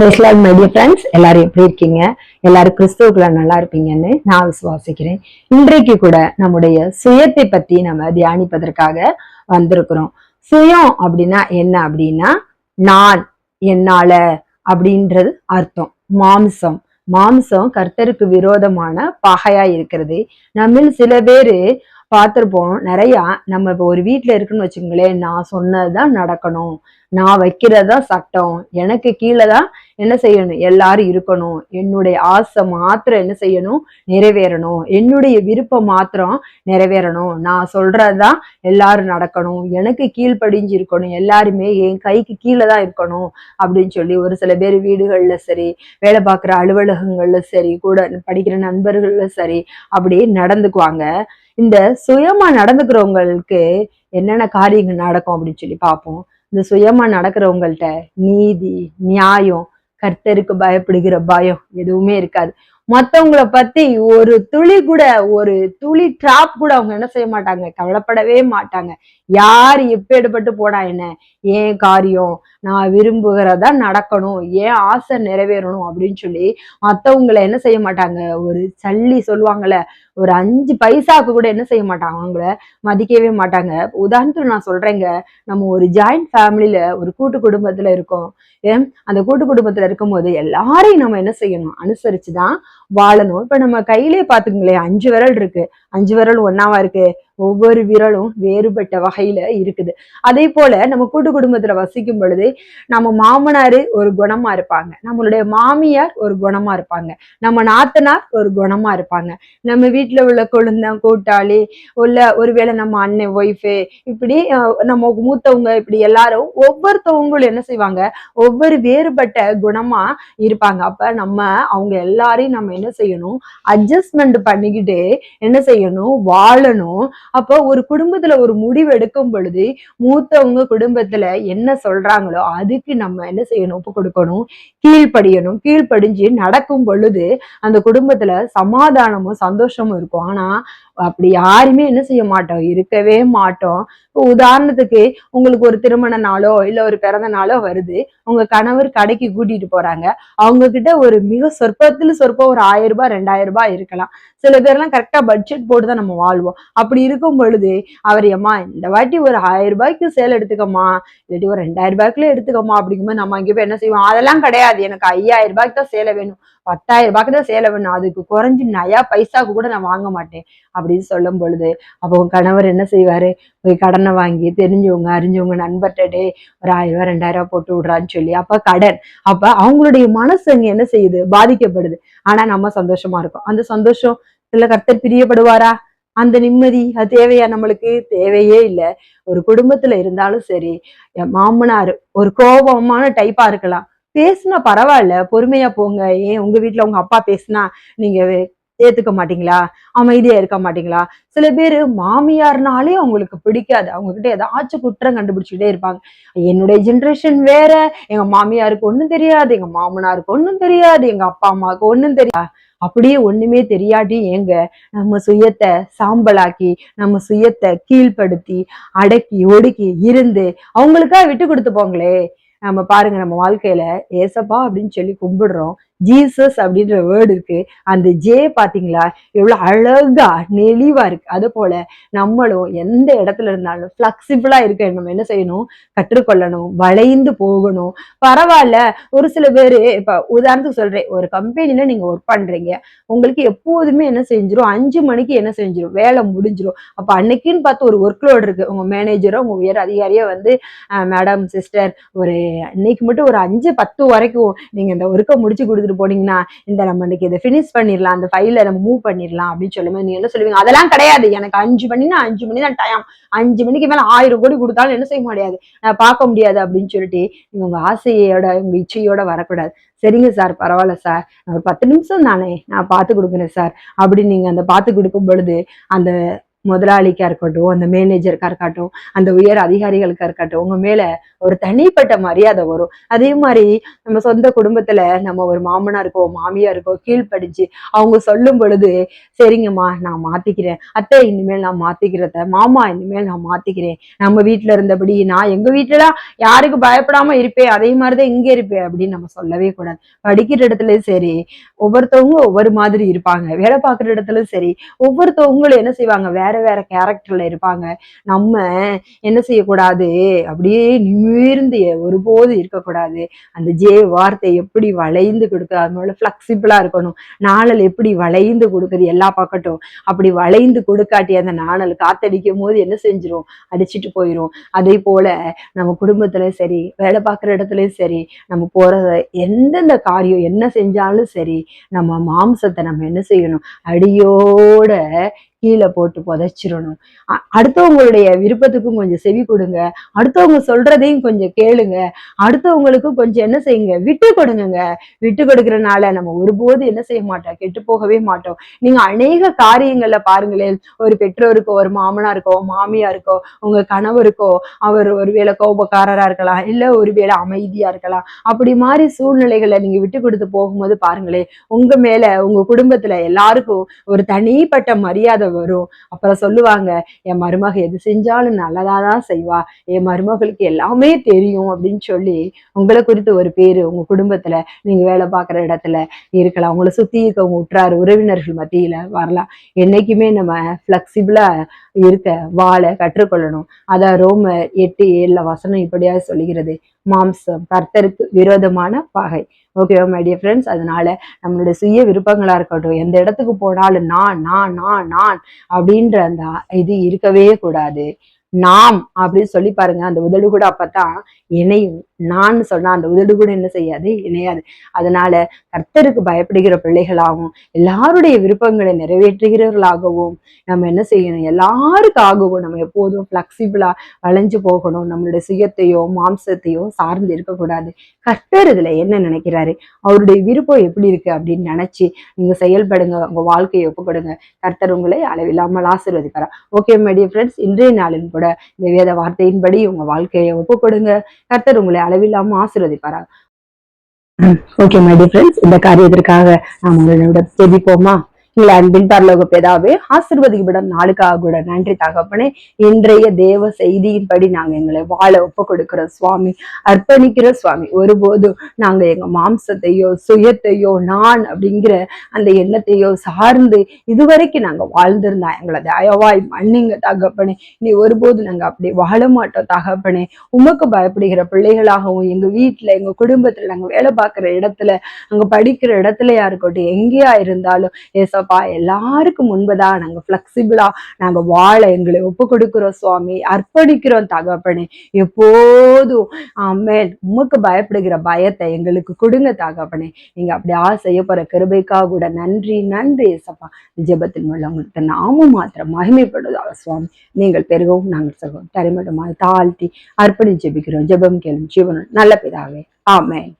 My dear friends, எல்லாரும் எப்படி இருக்கீங்க? எல்லாரும் கிறிஸ்துவுக்குள்ள நல்லா இருப்பீங்கன்னு நான் விசுவாசிக்கிறேன். இன்றைக்கு கூட நம்முடைய சுயத்தை பத்தி நம்ம தியானிப்பதற்காக வந்திருக்கிறோம். சுயம் அப்படின்னா என்ன அப்படின்னா, நான், என்னால அப்படின்றது அர்த்தம். மாம்சம் மாம்சம் கர்த்தருக்கு விரோதமான பகையா இருக்கிறது. நம்மில் சில பேரு பார்த்திருப்போம். நிறைய நம்ம இப்போ ஒரு வீட்டுல இருக்குன்னு வச்சுங்களேன், நான் சொன்னதுதான் நடக்கணும், நான் வைக்கிறதுதான் சட்டம், எனக்கு கீழே தான் என்ன செய்யணும், எல்லாரும் இருக்கணும், என்னுடைய ஆசை மாத்திரம் என்ன செய்யணும், நிறைவேறணும், என்னுடைய விருப்பம் மாத்திரம் நிறைவேறணும், நான் சொல்றதுதான் எல்லாரும் நடக்கணும், எனக்கு கீழ்ப்படிஞ்சு இருக்கணும், எல்லாருமே என் கைக்கு கீழே தான் இருக்கணும் அப்படின்னு சொல்லி ஒரு சில பேர் வீடுகள்ல சரி, வேலை பார்க்குற அலுவலகங்கள்ல சரி, கூட படிக்கிற நண்பர்கள்ல சரி அப்படியே நடந்துக்குவாங்க. இந்த சுயமா நடந்துக்கிறவங்களுக்கு என்னென்ன காரியங்கள் நடக்கும் அப்படின்னு சொல்லி பார்ப்போம். இந்த சுயமா நடக்கிறவங்கள்ட்ட நீதி, நியாயம், கர்த்தருக்கு பயப்படுகிற பயம் எதுவுமே இருக்காது. மத்தவங்கள பத்தி ஒரு துளி கூட, ஒரு துளி டிராப் கூட அவங்க என்ன செய்ய மாட்டாங்க, கவலைப்படவே மாட்டாங்க. யார் எப்பேடுபட்டு போனா என்ன, ஏன் காரியம், நான் விரும்புகிறதா நடக்கணும், ஏன் ஆசை நிறைவேறணும் அப்படின்னு சொல்லி மத்தவங்களை என்ன செய்ய மாட்டாங்க, ஒரு சல்லி சொல்லுவாங்கல்ல, ஒரு 5 பைசாக்கு கூட என்ன செய்ய மாட்டாங்க, அவங்கள மதிக்கவே மாட்டாங்க. உதாரணத்துக்கு நான் சொல்றேங்க, நம்ம ஒரு ஜாயிண்ட் ஃபேமிலியில ஒரு கூட்டு குடும்பத்துல இருக்கோம். அந்த கூட்டு குடும்பத்துல இருக்கும்போது எல்லாரையும் நம்ம என்ன செய்யணும், அனுசரிச்சுதான் வாழணும். இப்ப நம்ம கையிலே பாத்துக்கங்களேன், 5 விரல் இருக்கு, 5 விரல் ஒன்னாவா இருக்கு, ஒவ்வொரு விரலும் வேறுபட்ட வகையில இருக்குது. அதே போல நம்ம கூட்டு குடும்பத்துல வசிக்கும் பொழுது நம்ம மாமனாரு ஒரு குணமா இருப்பாங்க, நம்மளுடைய மாமியார் ஒரு குணமா இருப்பாங்க, நம்ம நாத்தனார் ஒரு குணமா இருப்பாங்க, நம்ம வீட்டுல உள்ள கொழுந்தன் கூட்டாளி உள்ள ஒருவேளை நம்ம அண்ணன் ஒய்ஃபு இப்படி நம்ம மூத்தவங்க இப்படி எல்லாரும் ஒவ்வொருத்தவங்களும் என்ன செய்வாங்க, ஒவ்வொரு வேறுபட்ட குணமா இருப்பாங்க. அப்ப நம்ம அவங்க எல்லாரையும் நம்ம என்ன செய்யணும், அட்ஜஸ்ட்மெண்ட் பண்ணிக்கிட்டு என்ன செய்யணும், வாழணும். அப்போ ஒரு குடும்பத்துல ஒரு முடிவு எடுக்கும் பொழுது மூத்தவங்க குடும்பத்துல என்ன சொல்றாங்களோ அதுக்கு நம்ம என்ன செய்யணும், ஒப்பு கொடுக்கணும், கீழ்ப்படியணும். கீழ்ப்படிஞ்சு நடக்கும் பொழுது அந்த குடும்பத்துல சமாதானமும் சந்தோஷமும் இருக்கும். ஆனா அப்படி யாருமே என்ன செய்ய மாட்டோம், இருக்கவே மாட்டோம். இப்போ உதாரணத்துக்கு உங்களுக்கு ஒரு திருமண நாளோ இல்ல ஒரு பிறந்த நாளோ வருது, உங்க கணவர் கடைக்கு கூட்டிட்டு போறாங்க, அவங்க கிட்ட ஒரு மிக சொற்பத்துல சொற்பம் ஒரு 1000 ரூபாய் 2000 ரூபாய் இருக்கலாம். சில பேர்லாம் கரெக்டா பட்ஜெட் போட்டுதான் நம்ம வாழ்வோம். அப்படி இருக்கும் பொழுது அவர், ஏமா இந்த வாட்டி ஒரு 1000 ரூபாய்க்கு சேலை எடுத்துக்கமா, இல்லாட்டி ஒரு 2000 ரூபாய்க்குள்ள எடுத்துக்கமா அப்படிங்கும்போது நம்ம அங்கே போய் என்ன செய்வோம், அதெல்லாம் கிடையாது, எனக்கு 5000 ரூபாய்க்கு தான் சேலை வேணும், 10,000 ரூபாய்க்கு தான் சேலை வேணும், அதுக்கு குறைஞ்சு நயா பைசாக்கு கூட நான் வாங்க மாட்டேன் அப்படின்னு சொல்லும் பொழுது அப்போ உங்க கணவர் என்ன செய்வாரு, போய் கடனை வாங்கி தெரிஞ்சவங்க அறிஞ்சவங்க நண்பர்கிட்ட ஒரு 1000 ரூபாய் 2000 ரூபாய் போட்டு விடுறான்னு சொல்லி, அப்ப கடன். அப்ப அவங்களுடைய மனசு அங்க என்ன செய்யுது, பாதிக்கப்படுது. ஆனா நம்ம சந்தோஷமா இருக்கோம். அந்த சந்தோஷம் இல்ல கர்த்தர் பிரியப்படுவாரா? அந்த நிம்மதி அது தேவையா? நம்மளுக்கு தேவையே இல்லை. ஒரு குடும்பத்துல இருந்தாலும் சரி, என் மாமனார் ஒரு கோபமான டைப்பா இருக்கலாம், பேசுனா பரவாயில்ல, பொறுமையா போங்க. ஏன் உங்க வீட்டுல உங்க அப்பா பேசுனா நீங்க ஏத்துக்க மாட்டீங்களா, அமைதியா இருக்க மாட்டீங்களா? சில பேரு மாமியார்னாலே அவங்களுக்கு பிடிக்காது, அவங்க கிட்ட ஏதாச்சும் குற்றம் கண்டுபிடிச்சுட்டே இருப்பாங்க. என்னுடைய ஜென்ரேஷன் வேற, எங்க மாமியாருக்கு ஒண்ணும் தெரியாது, எங்க மாமனாருக்கு ஒண்ணும் தெரியாது, எங்க அப்பா அம்மாவுக்கு ஒண்ணும் தெரியாது. அப்படியே ஒண்ணுமே தெரியாட்டி ஏங்க நம்ம சுயத்தை சாம்பலாக்கி, நம்ம சுயத்தை கீழ்ப்படுத்தி அடக்கி ஒடுக்கி இருந்து அவங்களுக்கா விட்டு கொடுத்து போங்களே. நம்ம பாருங்க, நம்ம வாழ்க்கையில ஏசப்பா அப்படின்னு சொல்லி கும்பிடுறோம், ஜீசஸ் அப்படின்ற வேர்டு இருக்கு, அந்த ஜே பாத்தீங்களா எவ்வளவு அழகா நெளிவா இருக்கு. அது போல நம்மளும் எந்த இடத்துல இருந்தாலும் பிளெக்சிபிளா இருக்க நம்ம என்ன செய்யணும், கற்றுக்கொள்ளணும், வளைந்து போகணும். பரவாயில்ல. ஒரு சில பேரு இப்ப உதாரணத்துக்கு சொல்றேன், ஒரு கம்பெனில நீங்க ஒர்க் பண்றீங்க, உங்களுக்கு எப்போதுமே என்ன செஞ்சிரும், 5 மணிக்கு என்ன செஞ்சிரும், வேலை முடிஞ்சிரும். அப்ப அன்னைக்குன்னு பார்த்து ஒரு ஒர்க் லோடு இருக்கு, உங்க மேனேஜரோ உங்க உயர் அதிகாரியோ வந்து, மேடம் சிஸ்டர் ஒரு இன்னைக்கு மட்டும் ஒரு 5-10 வரைக்கும் நீங்க இந்த ஒர்க்கை முடிச்சு கொடுத்துட்டு போனீங்கன்னா இந்த நம்ம இன்னைக்கு இதை பினிஷ் பண்ணிடலாம், அந்த ஃபைல நம்ம மூவ் பண்ணிடலாம் அப்படின்னு சொல்லும்போது நீங்க என்ன சொல்லுவீங்க, அதெல்லாம் கிடையாது, எனக்கு 5 மணினா 5 மணி தான் டைம், 5 மணிக்கு மேல 1000 கோடி கொடுத்தாலும் என்ன செய்ய முடியாது, நான் பார்க்க முடியாது அப்படின்னு சொல்லிட்டு நீங்க உங்க ஆசையோட உங்க இச்சையோட வரக்கூடாது. சரிங்க சார், பரவாயில்ல சார், நான் ஒரு 10 நிமிஷம் தானே நான் பார்த்து கொடுக்குறேன் சார் அப்படின்னு நீங்க அந்த பார்த்து கொடுக்கும் பொழுது அந்த முதலாளிக்கா இருக்கட்டும், அந்த மேனேஜருக்கா இருக்கட்டும், அந்த உயர் அதிகாரிகளுக்கா இருக்கட்டும், உங்க மேல ஒரு தனிப்பட்ட மரியாதை வரும். அதே மாதிரி நம்ம சொந்த குடும்பத்துல நம்ம ஒரு மாமனா இருக்கோம், மாமியா இருக்கோம், கீழ்ப்படிஞ்சு அவங்க சொல்லும் பொழுது, சரிங்கம்மா நான் மாத்திக்கிறேன், அத்தை இனிமேல் நான் மாத்திக்கிறத, மாமா இனிமேல் நான் மாத்திக்கிறேன், நம்ம வீட்டுல இருந்தபடி நான் எங்க வீட்டுல யாருக்கு பயப்படாம இருப்பேன், அதே மாதிரிதான் இங்க இருப்பேன் அப்படின்னு நம்ம சொல்லவே கூடாது. படிக்கிற இடத்துலயும் சரி, ஒவ்வொருத்தவங்க ஒவ்வொரு மாதிரி இருப்பாங்க. வேலை பார்க்குற இடத்துலயும் சரி, ஒவ்வொருத்தவங்களும் என்ன செய்வாங்க, வேற வேற கேரக்டர்ல இருப்பாங்க. நம்ம என்ன செய்யக்கூடாது, அப்படியே நிமிர்ந்து ஒருபோது இருக்கக்கூடாது. அந்த வார்த்தை எப்படி வளைந்து கொடுக்குது, அதனால பிளெக்சிபிளா இருக்கணும். நாணல் எப்படி வளைந்து கொடுக்குது எல்லா பக்கட்டும், அப்படி வளைந்து கொடுக்காட்டி அந்த நாணல் காத்தடிக்கும் போது என்ன செஞ்சிரும், அடிச்சுட்டு போயிரும். அதே போல நம்ம குடும்பத்திலயும் சரி, வேலை பார்க்குற இடத்துலயும் சரி, நம்ம போற எந்தெந்த காரியம் என்ன செஞ்சாலும் சரி, நம்ம மாம்சத்தை நம்ம என்ன செய்யணும், அடியோட கீழே போட்டு புதைச்சிடணும். அடுத்தவங்களுடைய விருப்பத்துக்கும் கொஞ்சம் செவி கொடுங்க, அடுத்தவங்க சொல்றதையும் கொஞ்சம் கேளுங்க, அடுத்தவங்களுக்கும் கொஞ்சம் என்ன செய்யுங்க, விட்டு கொடுங்க. விட்டு கொடுக்கறதுனால நம்ம ஒருபோது என்ன செய்ய மாட்டோம், கெட்டு போகவே மாட்டோம். நீங்க அநேக காரியங்கள்ல பாருங்களேன், ஒரு பெற்றோருக்கோ, ஒரு மாமனாருக்கோ, மாமியாருக்கோ, உங்க கணவருக்கோ, அவர் ஒருவேளை கோபக்காரரா இருக்கலாம், இல்ல ஒருவேளை அமைதியா இருக்கலாம். அப்படி மாதிரி சூழ்நிலைகளை நீங்க விட்டு கொடுத்து போகும்போது பாருங்களேன், உங்க மேல உங்க குடும்பத்துல எல்லாருக்கும் ஒரு தனிப்பட்ட மரியாதை வரும். அப்புறம் சொல்லுவாங்க, என் மருமக எது செஞ்சாலும் நல்லதாதான் செய்வா, என் மருமகளுக்கு எல்லாமே தெரியும் அப்படின்னு சொல்லி உங்களை குறித்து ஒரு பேரு உங்க குடும்பத்துல, நீங்க வேலை பார்க்குற இடத்துல இருக்கலாம், உங்களை சுத்தி இருக்க உங்க உற்றார் உறவினர்கள் மத்தியில வரலாம். என்னைக்குமே நம்ம பிளெக்சிபிளா இருக்க வாழ கற்றுக்கொள்ளணும். அதான் ரோமர் 8:7 வசனம் இப்படியாக சொல்லுகிறது, மாம்சம் கர்த்தருக்கு விரோதமான பகை. ஓகேவா மை டியர் ஃப்ரெண்ட்ஸ்? அதனால நம்மளுடைய சுய விருப்பங்களா இருக்கட்டும், எந்த இடத்துக்கு போனாலும் நான் நான் நான் நான் அப்படின்ற அந்த இது இருக்கவே கூடாது. நாம் அப்படின்னு சொல்லி பாருங்க, அந்த உதடு கூட அப்பதான் இணையும். நான் சொன்னா அந்த உதடு கூட என்ன செய்யாது, இணையாது. அதனால கர்த்தருக்கு பயப்படுகிற பிள்ளைகளாகவும், எல்லாருடைய விருப்பங்களை நிறைவேற்றுகிறவர்களாகவும் நம்ம என்ன செய்யணும், எல்லாருக்காகவும் நம்ம எப்போதும் பிளெக்சிபிளா வளைஞ்சு போகணும். நம்மளுடைய சுயத்தையோ மாம்சத்தையோ சார்ந்து இருக்கக்கூடாது. கர்த்தர் இதுல என்ன நினைக்கிறாரு, அவருடைய விருப்பம் எப்படி இருக்கு அப்படின்னு நினைச்சு நீங்க செயல்படுங்க, உங்க வாழ்க்கையை ஒப்புக்கொடுங்க. கர்த்தர் உங்களை அளவில்லாமல் ஆசீர்வதிப்பாரா. ஓகே மை டியர் ஃப்ரெண்ட்ஸ், இன்றைய நாளின் கூட இந்த வேத வார்த்தையின்படி உங்க வாழ்க்கையை ஒப்புக்கொடுங்க. கர்த்தர் உங்களை அளவில்லாம ஆசீர்வதிப்பாரா. ஓகே மை டியர் ஃப்ரெண்ட்ஸ், இந்த காரியத்திற்காக நாம் உங்களோட ஜெபிப்போமா. இல்லை அன்பின் பரலோக பிதாவே, ஆசீர்வதிக்கப்படும் நாளுக்காக கூட நன்றி தகப்பனே. இன்றைய தேவ செய்தியின்படி நாங்க எங்களை வாழ ஒப்பு கொடுக்கிறோம் சுவாமி, அர்ப்பணிக்கிற சுவாமி. ஒருபோதும் நாங்க எங்க மாம்சத்தையோ சுயத்தையோ நான் அப்படிங்கிற அந்த எண்ணத்தையோ சார்ந்து இதுவரைக்கும் நாங்க வாழ்ந்திருந்தா எங்களை தயவாய் மன்னிங்க தகப்பனே. நீ ஒருபோது நாங்க அப்படி வாழ மாட்டோம் தகப்பனே. உமக்கு பயப்படுகிற பிள்ளைகளாகவும் எங்க வீட்டுல எங்க குடும்பத்துல நாங்க வேலை பார்க்கிற இடத்துல அங்க படிக்கிற இடத்துலயா இருக்கட்டும், எங்கேயா இருந்தாலும் ஏசப்பா எல்லாருக்கும் முன்பதான் நாங்க பிளெக்சிபிளா நாங்க வாழ எங்களை ஒப்பு கொடுக்கிறோம் சுவாமி, அர்ப்பணிக்கிறோம் தகப்பனே. எப்போதும் ஆமென் உமக்கு பயப்படுகிற பயத்தை எங்களுக்கு கொடுங்க தகப்பனே. நீங்க அப்படி செய்ய போற கிருபைக்காக கூட நன்றி நன்றி ஏசப்பா. ஜெபத்தின் மூலம் உங்களுக்கு நாமும் மாத்திரம் மகிமைப்படுவதாக சுவாமி. நீங்கள் பெருகவும் நாங்கள் சொல்வோம் தரைமட்டமாக தாழ்த்தி அர்ப்பணி ஜெபிக்கிறோம். ஜெபம் கேளும் ஜீவனும் நல்ல பிதாவே. ஆமென்.